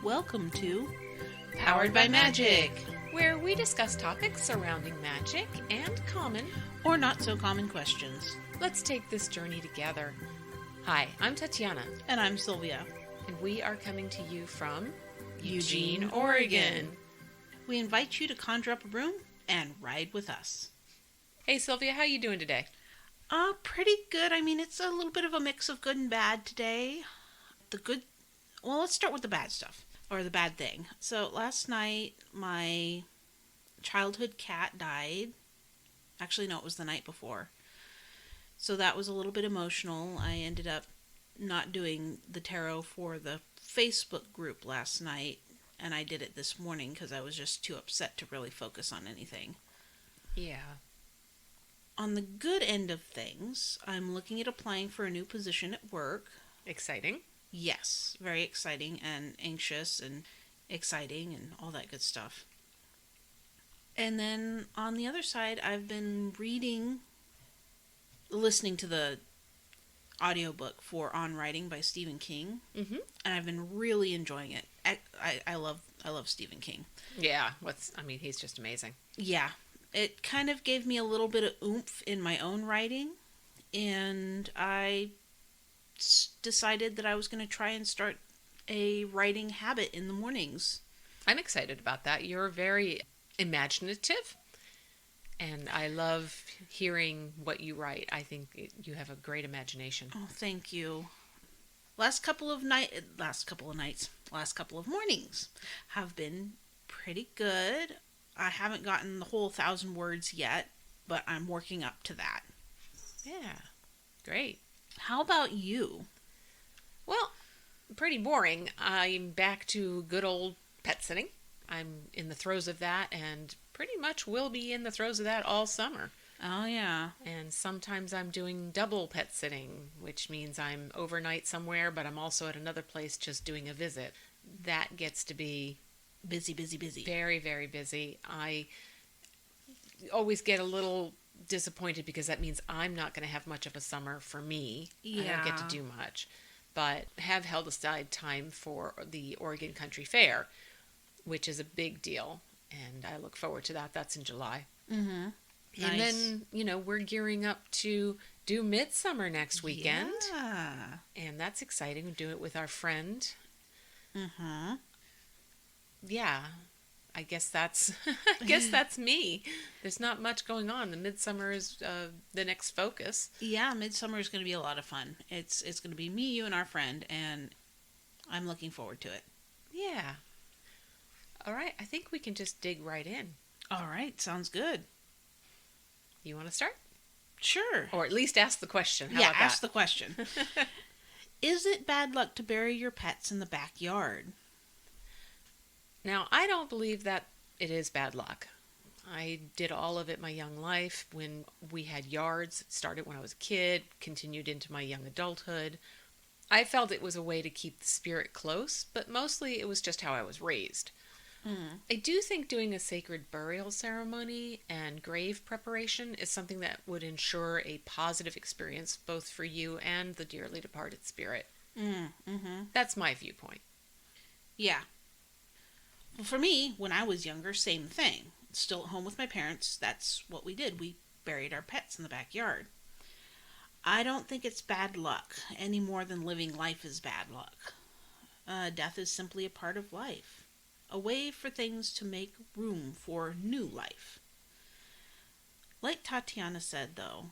Welcome to Powered by Magic, where we discuss topics surrounding magic and common or not so common questions. Let's take this journey together. Hi, I'm Tatjana. And I'm Sylvia. And we are coming to you from Eugene, Oregon. We invite you to conjure up a room and ride with us. Hey Sylvia, how you doing today? Pretty good. I mean, it's a little bit of a mix of good and bad today. Let's start with the bad stuff, or the bad thing. So last night, my childhood cat died. Actually, no, it was the night before. So that was a little bit emotional. I ended up not doing the tarot for the Facebook group last night, and I did it this morning because I was just too upset to really focus on anything. Yeah. On the good end of things, I'm looking at applying for a new position at work. Exciting. Yes, very exciting and anxious and exciting and all that good stuff. And then on the other side, I've been listening to the audiobook for On Writing by Stephen King, and I've been really enjoying it. I love Stephen King. Yeah, he's just amazing. Yeah, it kind of gave me a little bit of oomph in my own writing, and I decided that I was going to try and start a writing habit in the mornings. I'm excited about that. You're very imaginative, and I love hearing what you write. I think you have a great imagination. Oh, thank you. Last couple of mornings have been pretty good. I haven't gotten the whole 1,000 words yet, but I'm working up to that. Yeah, great. How about you? Well, pretty boring. I'm back to good old pet sitting. I'm in the throes of that, and pretty much will be in the throes of that all summer. Oh, yeah. And sometimes I'm doing double pet sitting, which means I'm overnight somewhere, but I'm also at another place just doing a visit. That gets to be busy. Very, very busy. I always get a little disappointed because that means I'm not going to have much of a summer for me. Yeah. I don't get to do much. But have held aside time for the Oregon Country Fair, which is a big deal. And I look forward to that. That's in July. Mm-hmm. And Nice. then, we're gearing up to do Midsummer next weekend. Yeah. And that's exciting. We do it with our friend. Mm-hmm. Yeah. I guess that's that's me. There's not much going on. The Midsummer is the next focus. Yeah, Midsummer is going to be a lot of fun. It's going to be me, you, and our friend, and I'm looking forward to it. Yeah. All right. I think we can just dig right in. All right, sounds good. You want to start? Sure. Or at least ask the question. How about ask that? the question. Is it bad luck to bury your pets in the backyard? Now, I don't believe that it is bad luck. I did all of it my young life when we had yards. It started when I was a kid, continued into my young adulthood. I felt it was a way to keep the spirit close, but mostly it was just how I was raised. I do think doing a sacred burial ceremony and grave preparation is something that would ensure a positive experience both for you and the dearly departed spirit. Mm-hmm. That's my viewpoint. Yeah. Well, for me, when I was younger, same thing. Still at home with my parents, that's what we did. We buried our pets in the backyard. I don't think it's bad luck any more than living life is bad luck. Death is simply a part of life. A way for things to make room for new life. Like Tatjana said, though,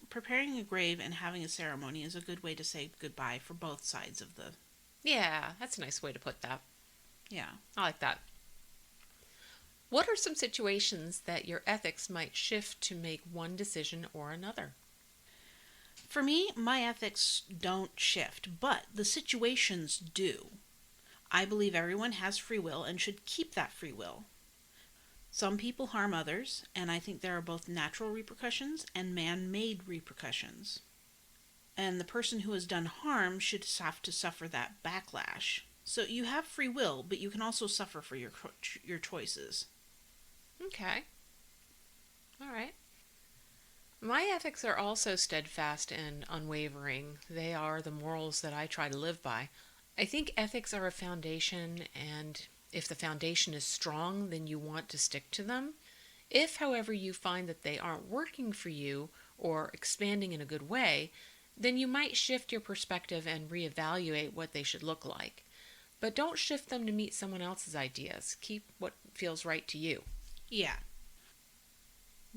preparing a grave and having a ceremony is a good way to say goodbye for both sides of the... Yeah, that's a nice way to put that. Yeah. I like that. What are some situations that your ethics might shift to make one decision or another? For me, my ethics don't shift, but the situations do. I believe everyone has free will and should keep that free will. Some people harm others, and I think there are both natural repercussions and man-made repercussions. And the person who has done harm should have to suffer that backlash. So you have free will, but you can also suffer for your choices. Okay. All right. My ethics are also steadfast and unwavering. They are the morals that I try to live by. I think ethics are a foundation, and if the foundation is strong, then you want to stick to them. If, however, you find that they aren't working for you or expanding in a good way, then you might shift your perspective and reevaluate what they should look like. But don't shift them to meet someone else's ideas. Keep what feels right to you. Yeah.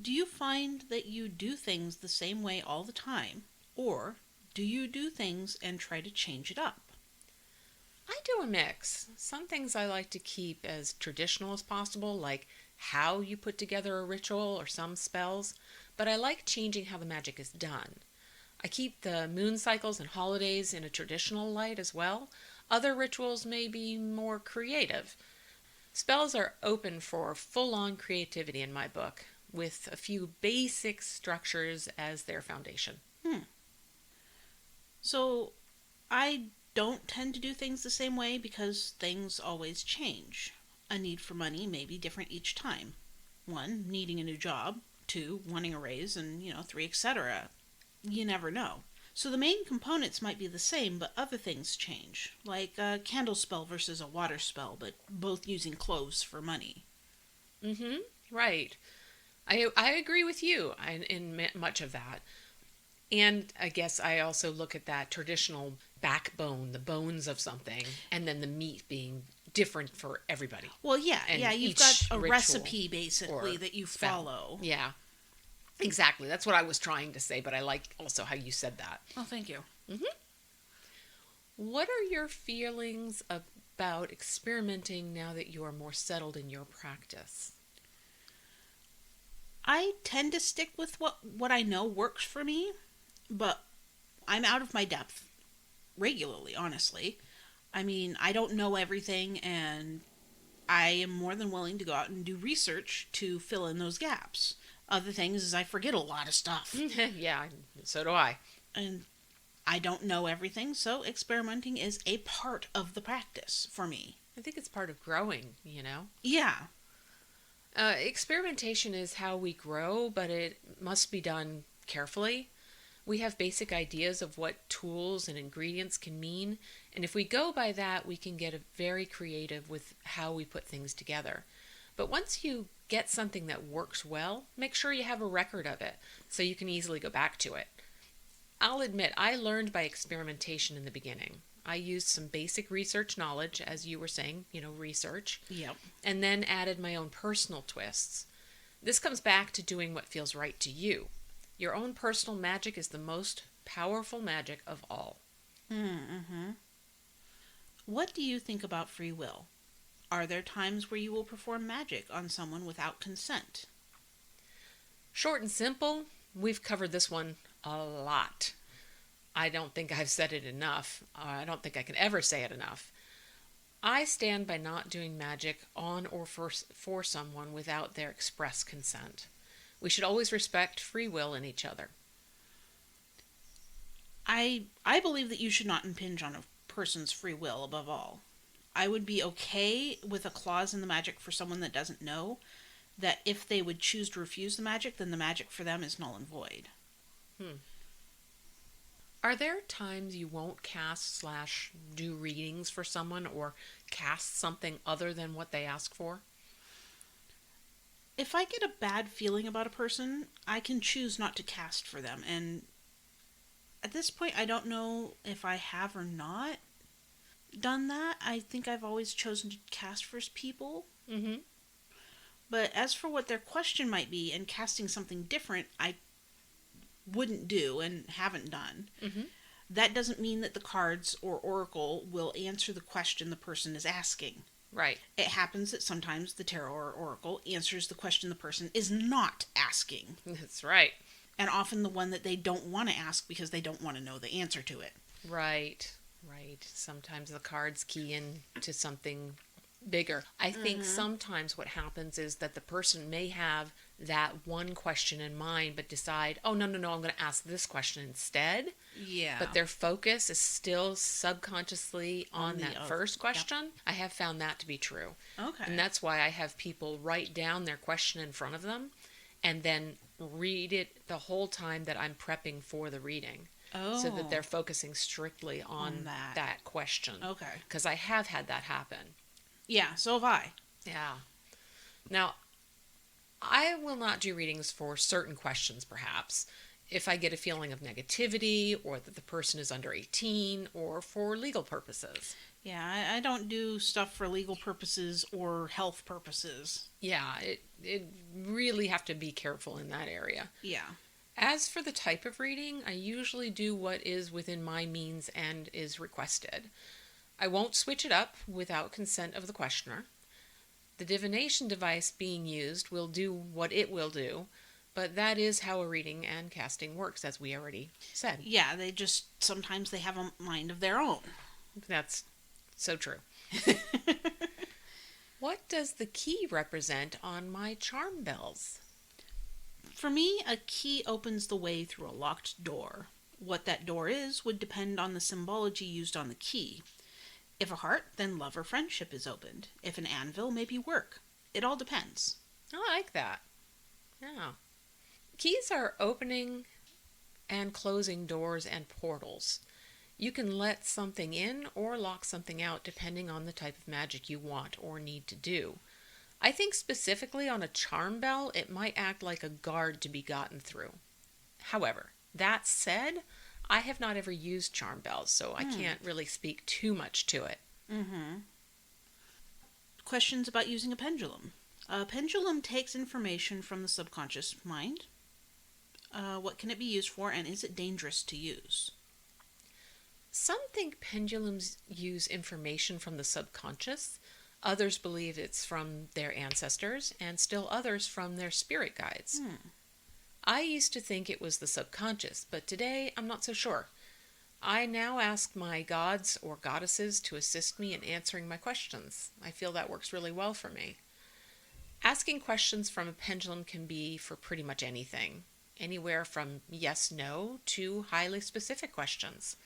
Do you find that you do things the same way all the time? Or do you do things and try to change it up? I do a mix. Some things I like to keep as traditional as possible, like how you put together a ritual or some spells, but I like changing how the magic is done. I keep the moon cycles and holidays in a traditional light as well. Other rituals may be more creative. Spells are open for full on creativity in my book, with a few basic structures as their foundation. Hmm. So I don't tend to do things the same way because things always change. A need for money may be different each time. One, needing a new job. Two, wanting a raise. And, three, etc. You never know. So the main components might be the same, but other things change. Like a candle spell versus a water spell, but both using cloves for money. Mm-hmm. Right. I agree with you in much of that. And I guess I also look at that traditional backbone, the bones of something, and then the meat being different for everybody. Well, yeah, And yeah, you've got each a ritual recipe basically or that you spell. follow. Yeah, exactly. That's what I was trying to say, but I like also how you said that. Oh, thank you. Hmm. What are your feelings about experimenting now that you are more settled in your practice? I tend to stick with what I know works for me, but I'm out of my depth regularly, honestly. I mean, I don't know everything, and I am more than willing to go out and do research to fill in those gaps. Other things is I forget a lot of stuff, Yeah, so do I. and I don't know everything, so experimenting is a part of the practice for me. I think it's part of growing. Yeah, Experimentation is how we grow, but it must be done carefully. We have basic ideas of what tools and ingredients can mean, and if we go by that, we can get very creative with how we put things together. But once you get something that works well, make sure you have a record of it so you can easily go back to it. I'll admit, I learned by experimentation in the beginning. I used some basic research knowledge, as you were saying, research, yep. and then added my own personal twists. This comes back to doing what feels right to you. Your own personal magic is the most powerful magic of all. Mm-hmm. What do you think about free will? Are there times where you will perform magic on someone without consent? Short and simple, we've covered this one a lot. I don't think I've said it enough. I don't think I can ever say it enough. I stand by not doing magic on or for someone without their express consent. We should always respect free will in each other. I believe that you should not impinge on a person's free will above all. I would be okay with a clause in the magic for someone that doesn't know that if they would choose to refuse the magic, then the magic for them is null and void. Hmm. Are there times you won't cast / do readings for someone or cast something other than what they ask for? If I get a bad feeling about a person, I can choose not to cast for them. And at this point, I don't know if I have or not done that. I think I've always chosen to cast for people. Mm-hmm. But as for what their question might be and casting something different, I wouldn't do and haven't done. Mm-hmm. That doesn't mean that the cards or oracle will answer the question the person is asking. Right. It happens that sometimes the tarot or oracle answers the question the person is not asking. That's right. And often the one that they don't want to ask because they don't want to know the answer to it. Right. Right. Sometimes the cards key in to something bigger. I think sometimes what happens is that the person may have that one question in mind but decide, oh, no, I'm going to ask this question instead. Yeah. But their focus is still subconsciously on that first question. Yep. I have found that to be true. Okay. And that's why I have people write down their question in front of them and then read it the whole time that I'm prepping for the reading. so that Oh, they're focusing strictly on on that. that question. Okay. Because I have had that happen. Yeah, so have I. Yeah. Now, I will not do readings for certain questions, perhaps, if I get a feeling of negativity or that the person is under 18 or for legal purposes. Yeah, I don't do stuff for legal purposes or health purposes. Yeah, it really have to be careful in that area. Yeah. As for the type of reading, I usually do what is within my means and is requested. I won't switch it up without consent of the questioner. The divination device being used will do what it will do, but that is how a reading and casting works, as we already said. Yeah, they just sometimes they have a mind of their own. That's so true. What does the key represent on my charm bells? For me, a key opens the way through a locked door. What that door is would depend on the symbology used on the key. If a heart, then love or friendship is opened. If an anvil, maybe work. It all depends. I like that. Yeah. Keys are opening and closing doors and portals. You can let something in or lock something out depending on the type of magic you want or need to do. I think specifically on a charm bell, it might act like a guard to be gotten through. However, that said, I have not ever used charm bells, so I can't really speak too much to it. Mm-hmm. Questions about using a pendulum. A pendulum takes information from the subconscious mind. What can it be used for, and is it dangerous to use? Some think pendulums use information from the subconscious. Others believe it's from their ancestors, and still others from their spirit guides. Hmm. I used to think it was the subconscious, but today I'm not so sure. I now ask my gods or goddesses to assist me in answering my questions. I feel that works really well for me. Asking questions from a pendulum can be for pretty much anything, anywhere from yes, no to highly specific questions.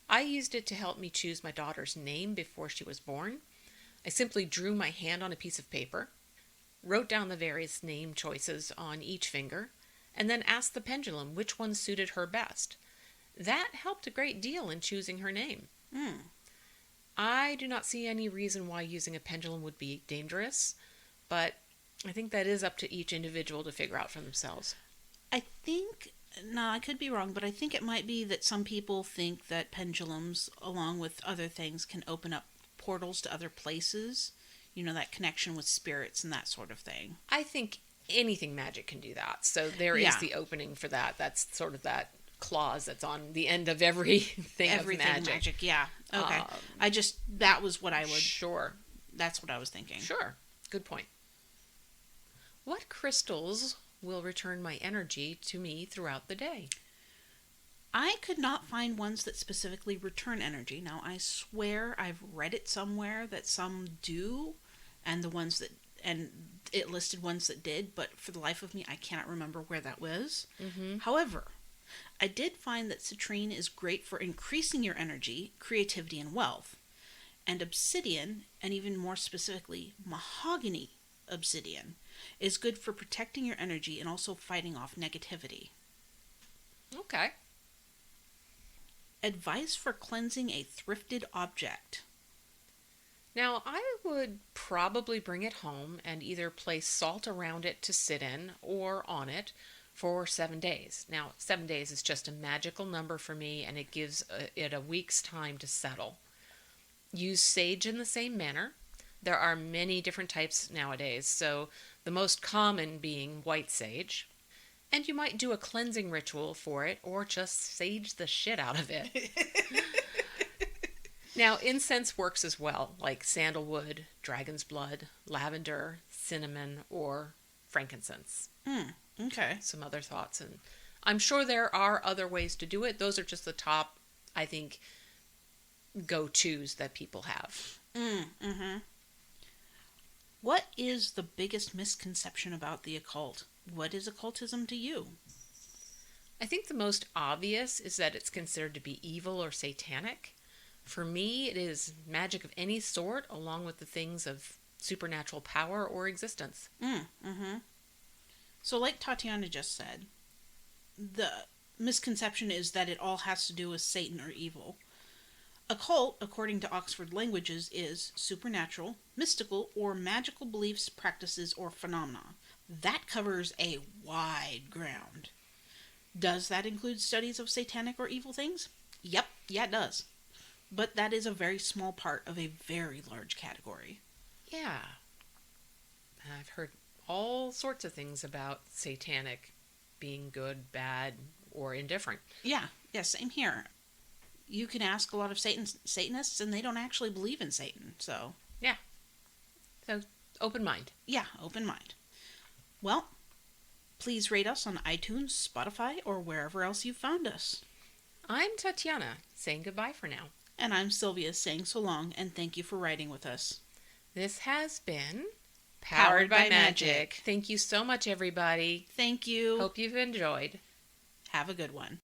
I used it to help me choose my daughter's name before she was born. I simply drew my hand on a piece of paper, wrote down the various name choices on each finger, and then asked the pendulum which one suited her best. That helped a great deal in choosing her name. Hmm. I do not see any reason why using a pendulum would be dangerous, but I think that is up to each individual to figure out for themselves. I think, no, I could be wrong, but I think it might be that some people think that pendulums, along with other things, can open up portals to other places. You know, that connection with spirits and that sort of thing. I think anything magic can do that. So there is Yeah, the opening for that. That's sort of that clause that's on the end of everything of everything magic. magic. Yeah. Okay. Um, That was what I would, sure, that's what I was thinking. sure. Good point. What crystals will return my energy to me throughout the day? I could not find ones that specifically return energy. Now, I swear I've read it somewhere that some do, and the ones that, and it listed ones that did, but for the life of me, I cannot remember where that was. Mm-hmm. However, I did find that citrine is great for increasing your energy, creativity, and wealth. And obsidian, and even more specifically, mahogany obsidian, is good for protecting your energy and also fighting off negativity. Okay. Advice for cleansing a thrifted object. Now, I would probably bring it home and either place salt around it to sit in or on it for 7 days. Now, 7 days is just a magical number for me, and it gives it a week's time to settle. Use sage in the same manner. There are many different types nowadays, so the most common being white sage. And you might do a cleansing ritual for it or just sage the shit out of it. Now, incense works as well, like sandalwood, dragon's blood, lavender, cinnamon, or frankincense. Okay. Some other thoughts. And I'm sure there are other ways to do it. Those are just the top, I think, go-tos that people have. Mm-hmm. What is the biggest misconception about the occult? What is occultism to you? I think the most obvious is that it's considered to be evil or satanic. For me, it is magic of any sort, along with the things of supernatural power or existence. Mm-hmm. So, like Tatjana just said, the misconception is that it all has to do with Satan or evil. Occult, according to Oxford Languages, is supernatural, mystical, or magical beliefs, practices, or phenomena. That covers a wide ground. Does that include studies of satanic or evil things? Yep, yeah, it does. But that is a very small part of a very large category. Yeah. I've heard all sorts of things about satanic being good, bad, or indifferent. Yeah, same here. You can ask a lot of Satanists, and they don't actually believe in Satan. So, Yeah. So, open mind. yeah, open mind. Well, please rate us on iTunes, Spotify, or wherever else you found us. I'm Tatjana, saying goodbye for now. And I'm Sylvia saying so long and thank you for writing with us. This has been Powered by Magic. Thank you so much, everybody. Thank you. Hope you've enjoyed. Have a good one.